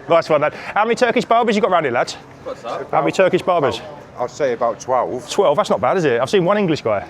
Nice one, lad. How many Turkish barbers you got around here, lads? What's that? How many Turkish barbers? I'd say about 12. 12, that's not bad, is it? I've seen one English guy.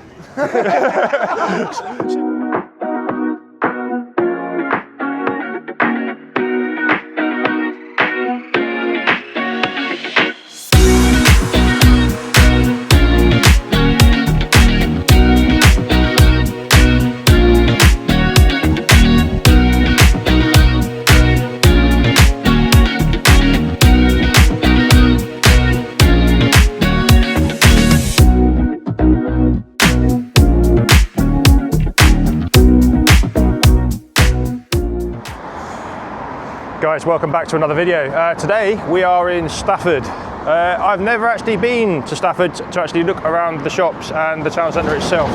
Guys, welcome back to another video. Today we are in Stafford. I've never actually been to Stafford to actually look around the shops and the town centre itself.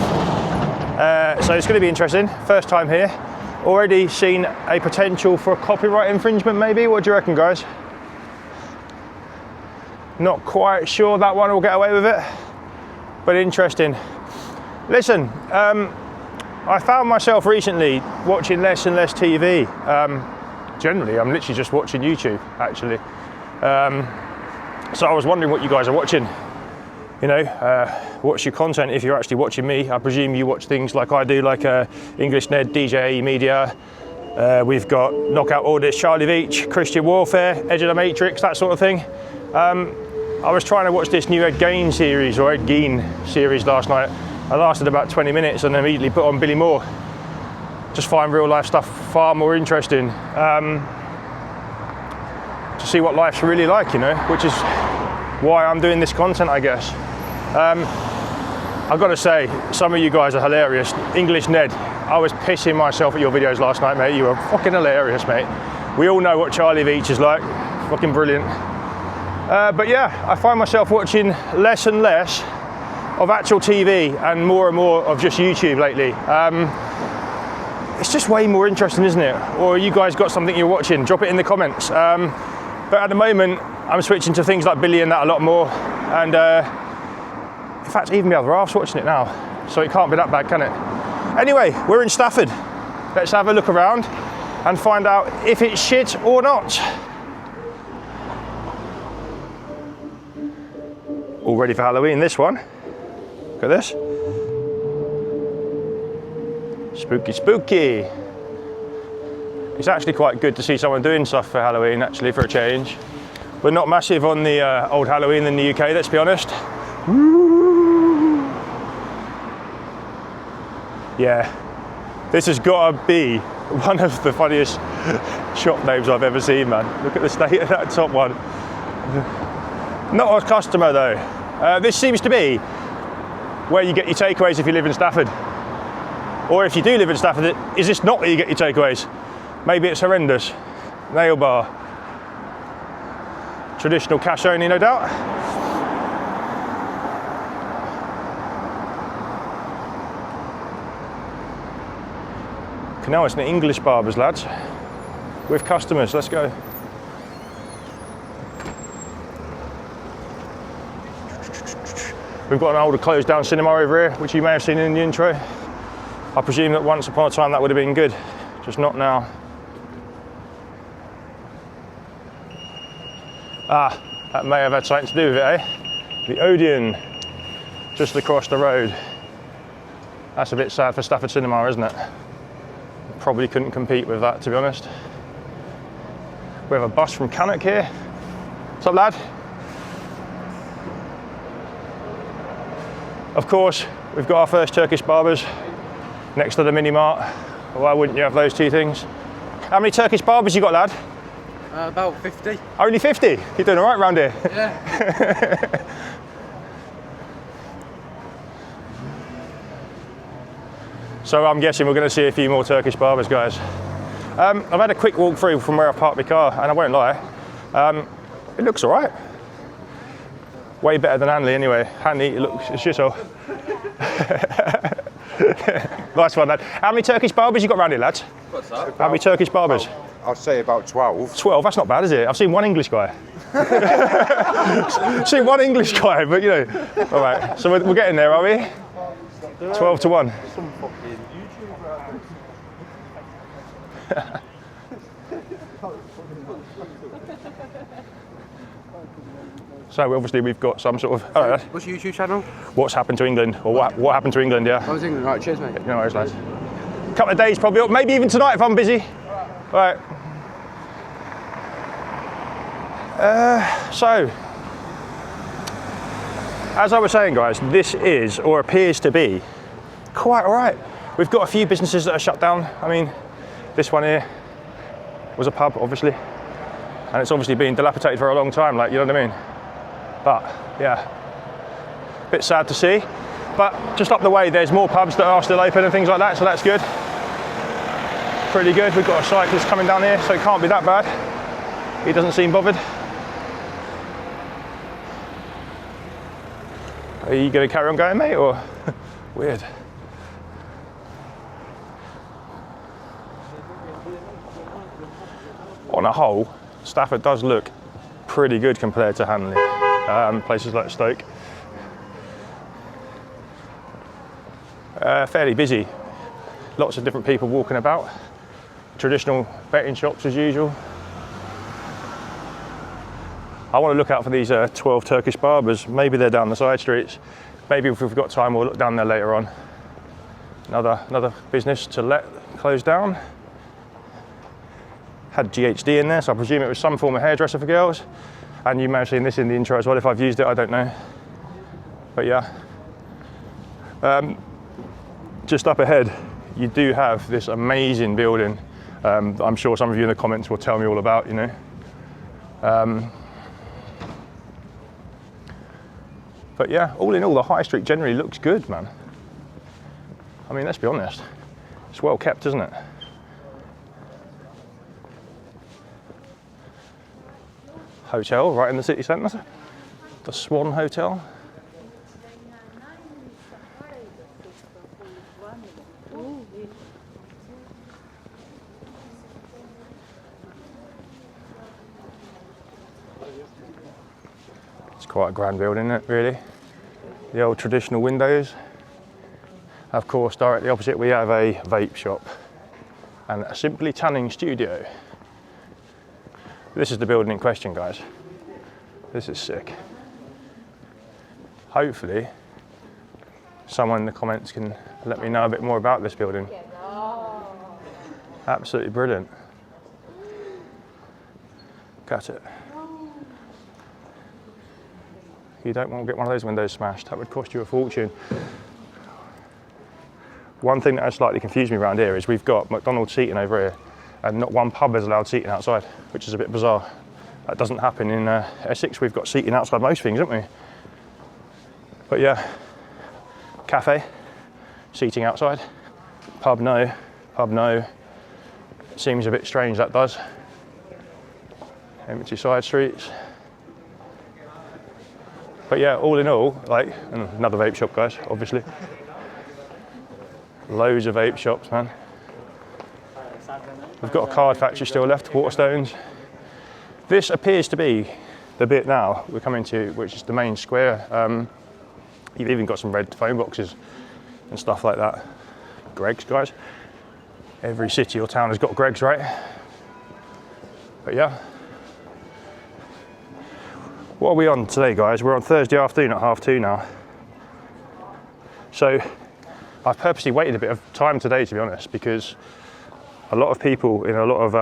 So it's going to be interesting. First time here. Already seen a potential for a copyright infringement maybe. What do you reckon, guys? Not quite sure that one will get away with it, but interesting. Listen, I found myself recently watching less and less TV. Generally, I'm literally just watching YouTube, actually. So I was wondering what you guys are watching. You know, what's your content if you're actually watching me? I presume you watch things like I do, like English Ned, DJ Media. We've got Knockout Audits, Charlie Veach, Christian Warfare, Edge of the Matrix, that sort of thing. I was trying to watch this new Ed Gein series, or Ed Gein series last night. I lasted about 20 minutes and immediately put on Billy Moore. Just find real life stuff far more interesting to see what life's really like, you know, which is why I'm doing this content, I guess. I've got to say, some of you guys are hilarious. English Ned, I was pissing myself at your videos last night, mate. You were fucking hilarious, mate. We all know what Charlie Veach is like. Fucking brilliant. But yeah, I find myself watching less and less of actual TV and more of just YouTube lately. It's just way more interesting, isn't it? Or you guys got something you're watching? Drop it in the comments. But at the moment, I'm switching to things like Billy and that a lot more. And in fact, even the other half's watching it now. So it can't be that bad, can it? Anyway, we're in Stafford. Let's have a look around and find out if it's shit or not. All ready for Halloween, this one. Look at this. Spooky, spooky. It's actually quite good to see someone doing stuff for Halloween, actually, for a change. We're not massive on the old Halloween in the UK, let's be honest. Woo. Yeah, this has got to be one of the funniest shop names I've ever seen, man. Look at the state of that top one. Not a customer, though. This seems to be where you get your takeaways if you live in Stafford. Or if you do live in Stafford, is this not where you get your takeaways? Maybe it's horrendous. Nail bar. Traditional cash only, no doubt. Okay, now it's an English barbers, lads. With customers, let's go. We've got an older closed down cinema over here, which you may have seen in the intro. I presume that once upon a time that would have been good, just not now. Ah, that may have had something to do with it, eh? The Odeon, just across the road. That's a bit sad for Stafford Cinema, isn't it? Probably couldn't compete with that, to be honest. We have a bus from Cannock here. What's up, lad? Of course, we've got our first Turkish barbers next to the mini mart. Why wouldn't you have those two things? How many Turkish barbers you got, lad? About 50. Only 50? You're doing all right round here. Yeah. So I'm guessing we're going to see a few more Turkish barbers, guys. I've had a quick walk through from where I parked my car, and I won't lie, it looks all right. Way better than Hanley anyway. Hanley, it looks a shithole. Nice one, lad. How many Turkish barbers you got around here, lads? What's that? How many Turkish barbers? I'd say about 12. 12, that's not bad, is it? I've seen one English guy. seen one English guy, but you know. All right, so we're getting there, are we? 12 to 1. Some fucking YouTuber. So obviously we've got some sort of, What's your YouTube channel? what's happened to England, or what happened to England, yeah. I was England. Right, cheers, mate. No worries, lads. Couple of days probably, or maybe even tonight if I'm busy. Right. So, as I was saying, guys, this is, or appears to be, quite all right. We've got a few businesses that are shut down. I mean, this one here was a pub, obviously, and it's obviously been dilapidated for a long time, like, you know what I mean? But, yeah, a bit sad to see. But just up the way, there's more pubs that are still open and things like that, so that's good. Pretty good. We've got a cyclist coming down here, so it can't be that bad. He doesn't seem bothered. Are you going to carry on going, mate, or? Weird. On a whole, Stafford does look pretty good compared to Hanley. Places like Stoke. Fairly busy. Lots of different people walking about. Traditional betting shops as usual. I want to look out for these 12 Turkish barbers. Maybe they're down the side streets. Maybe if we've got time, we'll look down there later on. Another business to let close down. Had GHD in there, so I presume it was some form of hairdresser for girls. And you may have seen this in the intro as well. If I've used it, I don't know. But yeah. Just up ahead, you do have this amazing building. I'm sure some of you in the comments will tell me all about, you know. But yeah, all in all, the high street generally looks good, man. I mean, let's be honest. It's well kept, isn't it? Hotel right in the city centre. The Swan Hotel. It's quite a grand building, isn't it, really? The old traditional windows. Of course, directly opposite we have a vape shop and a Simply Tanning studio. This is the building in question, guys. This is sick. Hopefully, someone in the comments can let me know a bit more about this building. Absolutely brilliant. Look at it. You don't want to get one of those windows smashed. That would cost you a fortune. One thing that has slightly confused me around here is we've got McDonald's seating over here, and not one pub is allowed seating outside, which is a bit bizarre. That doesn't happen in Essex. We've got seating outside most things, haven't we? But yeah, cafe, seating outside. Pub, no. Pub, no. Seems a bit strange, that does. Empty side streets. But yeah, all in all, like, another vape shop, guys, obviously. Loads of vape shops, man. We've got a card factory still left, Waterstones. This appears to be the bit now we're coming to, which is the main square. You've even got some red phone boxes and stuff like that. Greggs, guys. Every city or town has got Greggs, right? But yeah. What are we on today, guys? We're on Thursday afternoon at 2:30 now. So I've purposely waited a bit of time today, to be honest, because a lot of people in a lot of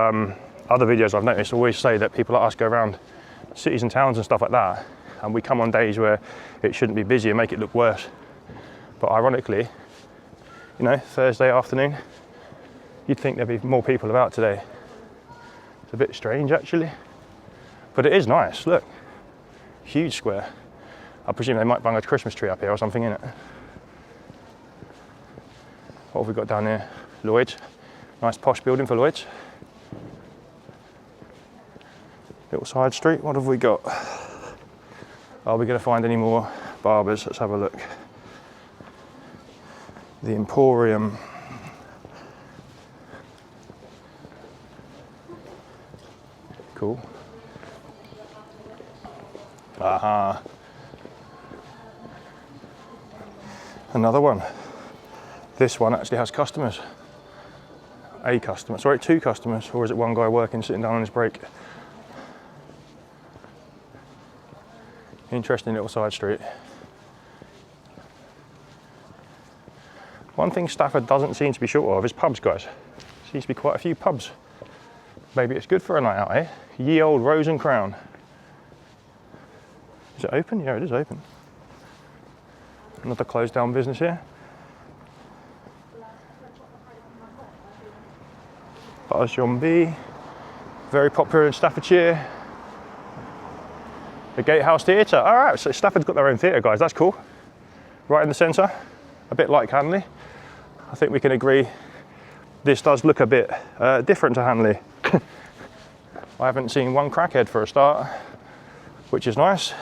other videos I've noticed always say that people like us go around cities and towns and stuff like that, and we come on days where it shouldn't be busy and make it look worse. But ironically, you know, Thursday afternoon, you'd think there'd be more people about today. It's a bit strange, actually, but it is nice. Look, huge square. I presume they might bung a Christmas tree up here or something, innit? What have we got down here? Lloyd's. Nice posh building for Lloyd's. Little side street. What have we got? Are we going to find any more barbers? Let's have a look. The Emporium. Cool. Aha. Another one. This one actually has customers. A customer, sorry, two customers, or is it one guy working, sitting down on his break? Interesting little side street. One thing Stafford doesn't seem to be short of is pubs, guys. Seems to be quite a few pubs. Maybe it's good for a night out, eh? Ye old Rose and Crown. Is it open? Yeah, it is open. Another closed down business here. Buzz John B. Very popular in Staffordshire. The Gatehouse Theatre. All right, so Stafford's got their own theatre, guys. That's cool. Right in the centre, a bit like Hanley. I think we can agree this does look a bit different to Hanley. I haven't seen one crackhead for a start, which is nice.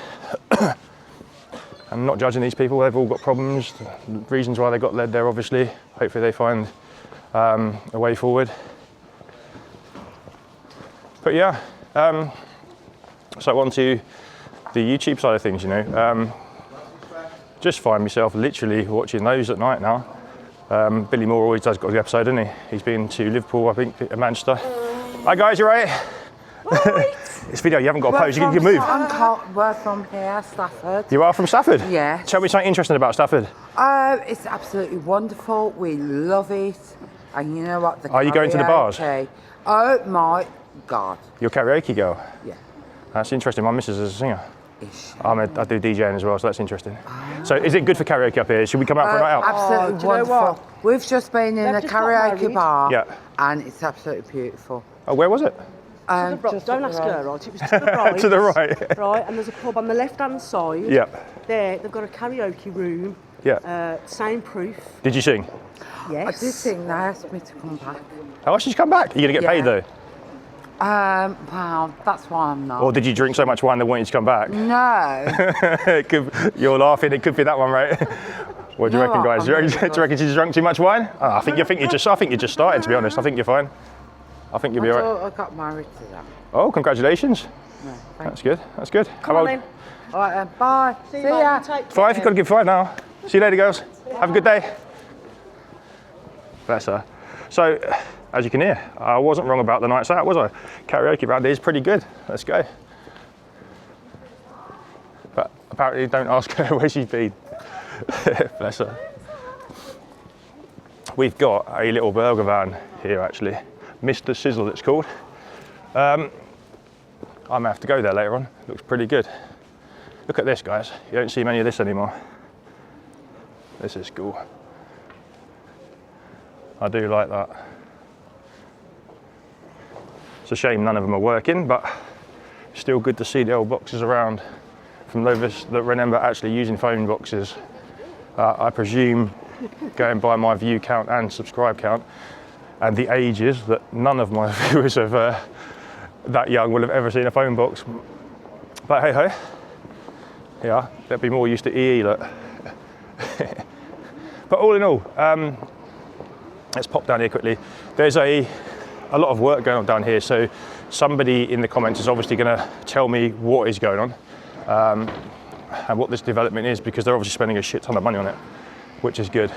I'm not judging these people, they've all got problems, reasons why they got led there obviously. Hopefully they find a way forward. But yeah, so on to the YouTube side of things, you know. Just find myself literally watching those at night now. Billy Moore always does got the episode, doesn't he? He's been to Liverpool, I think, and Manchester. Hi guys, you right? This video, you haven't got a pose, you can move. We're from here, Stafford. You are from Stafford? Yeah. Tell me something interesting about Stafford. It's absolutely wonderful. We love it. And you know what? Are you going to the bars? Oh my God. You're a karaoke girl? Yeah. That's interesting. My missus is a singer. Is she? I do DJing as well, so that's interesting. So is it good for karaoke up here? Should we come out for a night out? Absolutely do you know wonderful. what? We've just been in a just got karaoke married. bar. Yeah. And it's absolutely beautiful. Oh, where was it? Just Don't up ask the her, road. right? It was to the right. To the right. Right, and there's a pub on the left-hand side. Yep. There, they've got a karaoke room. Yeah. Soundproof. Did you sing? Yes. I did think they asked me to come back. How much did you come back? Are you going to get paid though? Well, that's why I'm not. Or did you drink so much wine they want you to come back? No. You're laughing, it could be that one, right? What do you No, reckon, guys? I'm Do you really reckon she's drunk too much wine? Oh, I think you just started, to be honest. I think you're fine. I think you'll be alright. I got married to that. Oh, congratulations. No, That's good. That's good. Come on then. All right, bye. See you ya. later. Take 5, you've got to give 5 now. See you later, girls. Have a good day. Bless her. So, as you can hear, I wasn't wrong about the nights out, was I? Karaoke round here is pretty good. Let's go. But apparently, don't ask her where she's been. Bless her. We've got a little burger van here, actually. Mr. Sizzle, it's called. I may have to go there later on. Looks pretty good. Look at this, guys. You don't see many of this anymore. This is cool. I do like that. It's a shame none of them are working, but still good to see the old boxes around from those that remember actually using phone boxes. I presume, going by my view count and subscribe count, and the ages, that none of my viewers of that young will have ever seen a phone box. But hey ho, yeah, they'll be more used to EE, look. But all in all, let's pop down here quickly. There's a lot of work going on down here, so somebody in the comments is obviously going to tell me what is going on and what this development is, because they're obviously spending a shit ton of money on it, which is good.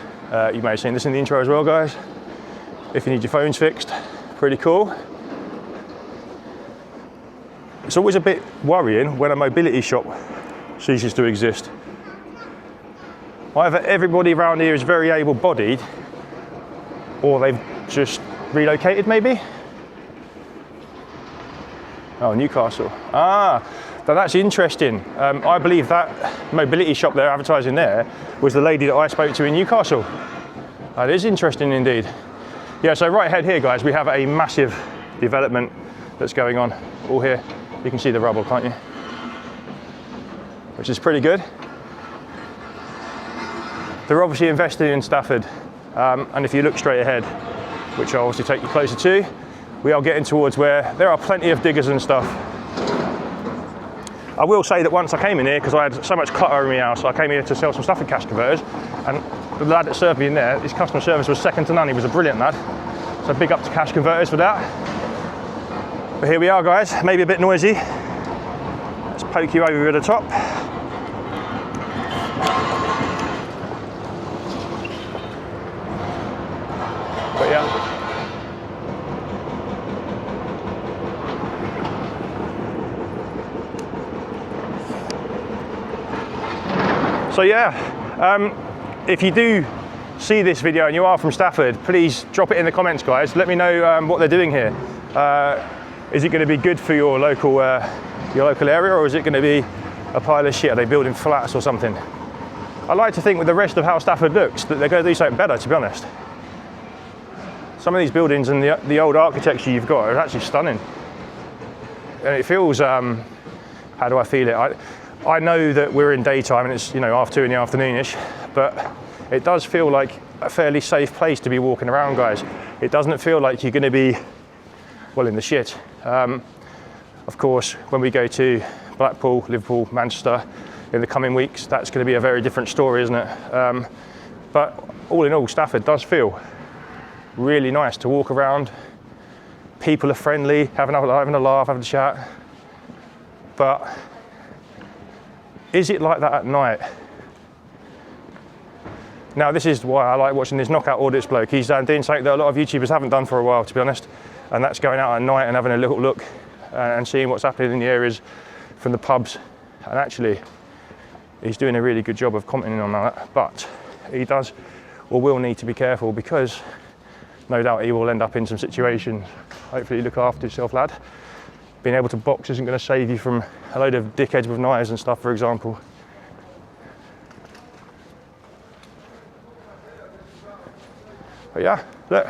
You may have seen this in the intro as well, guys. If you need your phones fixed, pretty cool. It's always a bit worrying when a mobility shop ceases to exist. Either everybody around here is very able-bodied, or they've just relocated maybe? Oh, Newcastle. Ah, now that's interesting. I believe that mobility shop they're advertising there was the lady that I spoke to in Newcastle. That is interesting indeed. Yeah, so right ahead here, guys, we have a massive development that's going on all here. You can see the rubble, can't you? Which is pretty good. They're obviously investing in Stafford, and if you look straight ahead, which I'll obviously take you closer to, we are getting towards where there are plenty of diggers and stuff. I will say that once I came in here, because I had so much clutter in my house, I came here to sell some Stafford cash converters, and the lad that served me in there, his customer service was second to none. He was a brilliant lad. So big up to cash converters for that. But here we are, guys, maybe a bit noisy. Let's poke you over at the top. But yeah. So yeah, if you do see this video and you are from Stafford, please drop it in the comments, guys. Let me know what they're doing here. Is it going to be good for your local area, or is it going to be a pile of shit? Are they building flats or something? I like to think with the rest of how Stafford looks that they're going to do something better, to be honest. Some of these buildings and the old architecture you've got are actually stunning. And it feels, how do I feel it? I know that we're in daytime and it's, you know, 2:30 in the afternoon-ish, but it does feel like a fairly safe place to be walking around, guys. It doesn't feel like you're going to be, well, in the shit. Of course, when we go to Blackpool, Liverpool, Manchester in the coming weeks, that's going to be a very different story, isn't it? But all in all, Stafford does feel really nice to walk around. People are friendly, having a laugh, having a chat. But is it like that at night? Now, this is why I like watching this knockout audits bloke. He's doing something that a lot of YouTubers haven't done for a while, to be honest, and that's going out at night and having a little look and seeing what's happening in the areas from the pubs. And actually, he's doing a really good job of commenting on that, but he does or will need to be careful, because no doubt he will end up in some situations. Hopefully look after yourself, lad. Being able to box isn't going to save you from a load of dickheads with knives and stuff, for example. But yeah, look.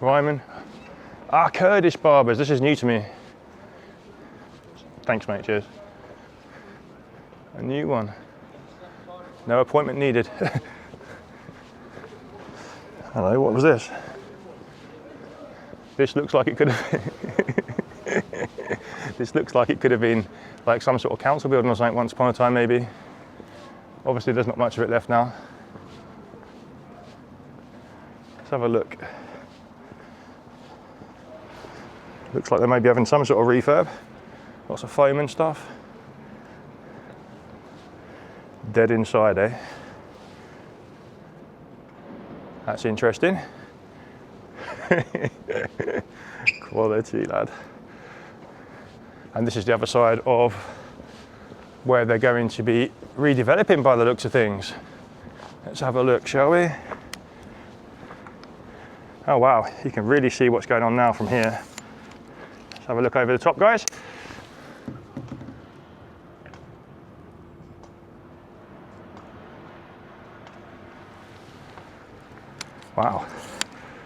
Ryman. Kurdish barbers, this is new to me. Thanks, mate, cheers. A new one. No appointment needed. Hello, what was this? This looks like it could have been this looks like it could have been like some sort of council building or something once upon a time, maybe. Obviously there's not much of it left now. Let's have a look. Looks like they may be having some sort of refurb. Lots of foam and stuff. Dead inside, eh? That's interesting. Quality, lad. And this is the other side of where they're going to be redeveloping by the looks of things. Let's have a look, shall we? Oh wow, you can really see what's going on now from here. Let's have a look over the top, guys. Wow.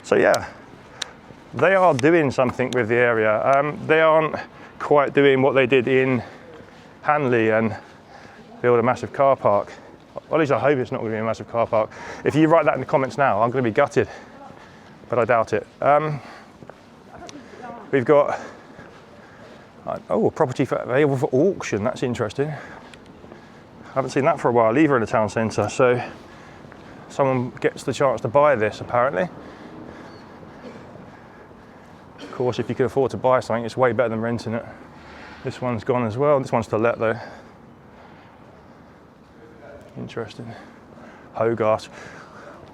So yeah, they are doing something with the area. They aren't quite doing what they did in Hanley and build a massive car park. Well, at least I hope it's not going to be a massive car park. If you write that in the comments now, I'm going to be gutted, but I doubt it. We've got, a property available for auction. That's interesting. I haven't seen that for a while either in the town centre. So someone gets the chance to buy this, apparently. Of course, if you can afford to buy something, it's way better than renting it. This one's gone as well. This one's to let though. Interesting. Hogarth.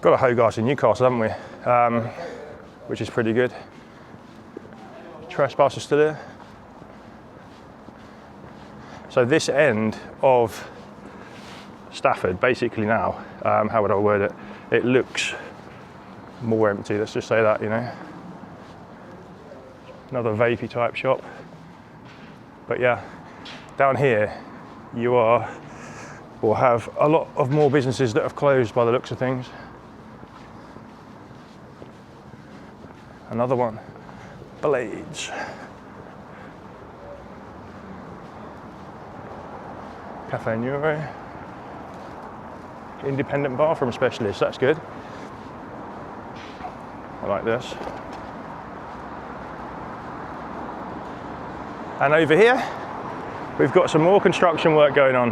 Got a Hogarth in Newcastle, haven't we? Which is pretty good. Trespass is still here. So this end of Stafford, basically now, how would I word it? It looks more empty, let's just say that, you know. Another vapey type shop. But yeah, down here you will have a lot of more businesses that have closed by the looks of things. Another one, Blades. Cafe Neuro. Independent bathroom specialist, that's good. I like this. And over here, we've got some more construction work going on.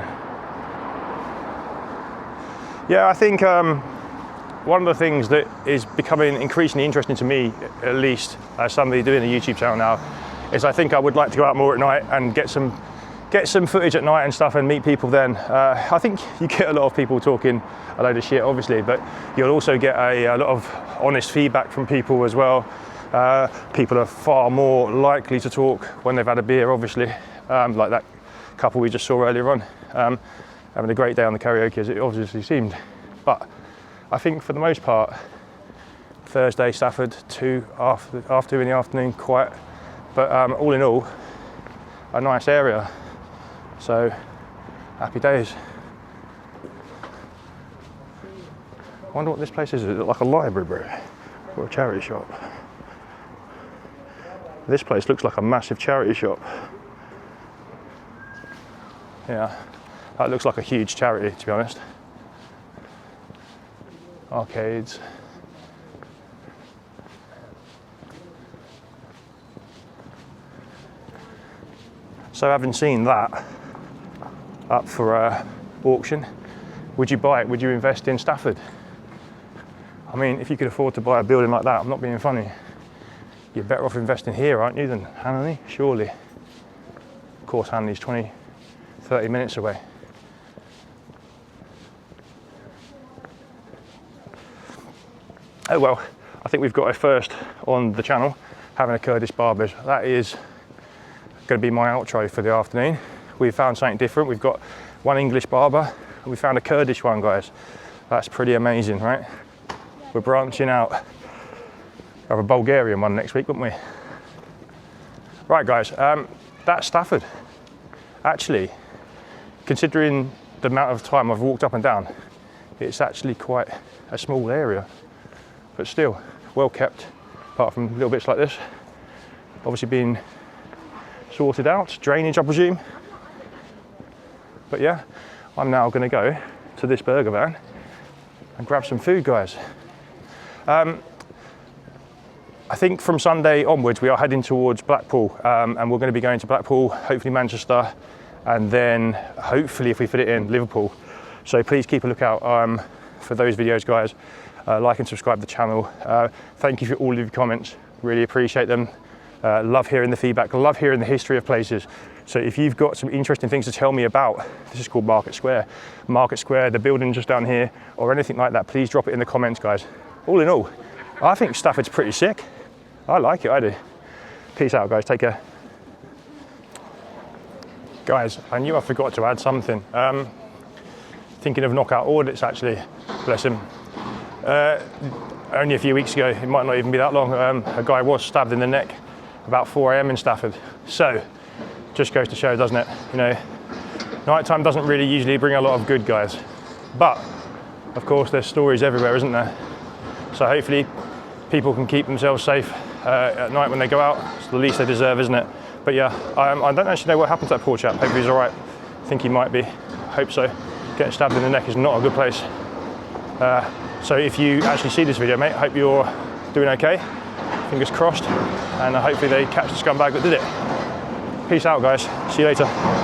Yeah, I think one of the things that is becoming increasingly interesting to me, at least as somebody doing a YouTube channel now, is I think I would like to go out more at night and get some footage at night and stuff and meet people then. I think you get a lot of people talking a load of shit, obviously, but you'll also get a lot of honest feedback from people as well. People are far more likely to talk when they've had a beer, obviously, like that couple we just saw earlier on, having a great day on the karaoke, as it obviously seemed. But I think for the most part, Thursday, Stafford, 2 after in the afternoon, quiet. But all in all, a nice area. So, happy days. I wonder what this place is. Is it like a library, bro? Or a charity shop? This place looks like a massive charity shop. Yeah, that looks like a huge charity, to be honest. Arcades. So having seen that up for auction, would you buy it? Would you invest in Stafford? I mean, if you could afford to buy a building like that, I'm not being funny, you're better off investing here, aren't you, than Hanley, surely. Of course, Hanley's 20, 30 minutes away. Oh well, I think we've got a first on the channel, having a Kurdish barber. That is going to be my outro for the afternoon. We've found something different. We've got one English barber, and we found a Kurdish one, guys. That's pretty amazing, right? We're branching out. We'll have a Bulgarian one next week, won't we? Right, guys, that's Stafford. Actually, considering the amount of time I've walked up and down, it's actually quite a small area, but still well kept, apart from little bits like this. Obviously being sorted out, drainage, I presume. But yeah, I'm now going to go to this burger van and grab some food, guys. I think from Sunday onwards we are heading towards Blackpool, and we're going to be going to Blackpool, hopefully Manchester, and then hopefully, if we fit it in, Liverpool. So please keep a lookout for those videos, guys. Like and subscribe to the channel. Thank you for all of your comments, really appreciate them. Love hearing the feedback, love hearing the history of places. So if you've got some interesting things to tell me about, this is called Market Square, the building just down here, or anything like that, please drop it in the comments, guys. All in all, I think Stafford's pretty sick. I like it, I do. Peace out, guys, take care. Guys, I knew I forgot to add something. Thinking of knockout audits, actually, bless him. Only a few weeks ago, it might not even be that long, a guy was stabbed in the neck about 4 AM in Stafford. So, just goes to show, doesn't it? You know, nighttime doesn't really usually bring a lot of good, guys. But, of course, there's stories everywhere, isn't there? So hopefully people can keep themselves safe at night when they go out. It's the least they deserve, isn't it? But yeah, I don't actually know what happened to that poor chap. Hopefully he's all right. I think he might be. Hope so. Getting stabbed in the neck is not a good place. So if you actually see this video, mate, hope you're doing okay. Fingers crossed. And hopefully they catch the scumbag that did it. Peace out, guys. See you later.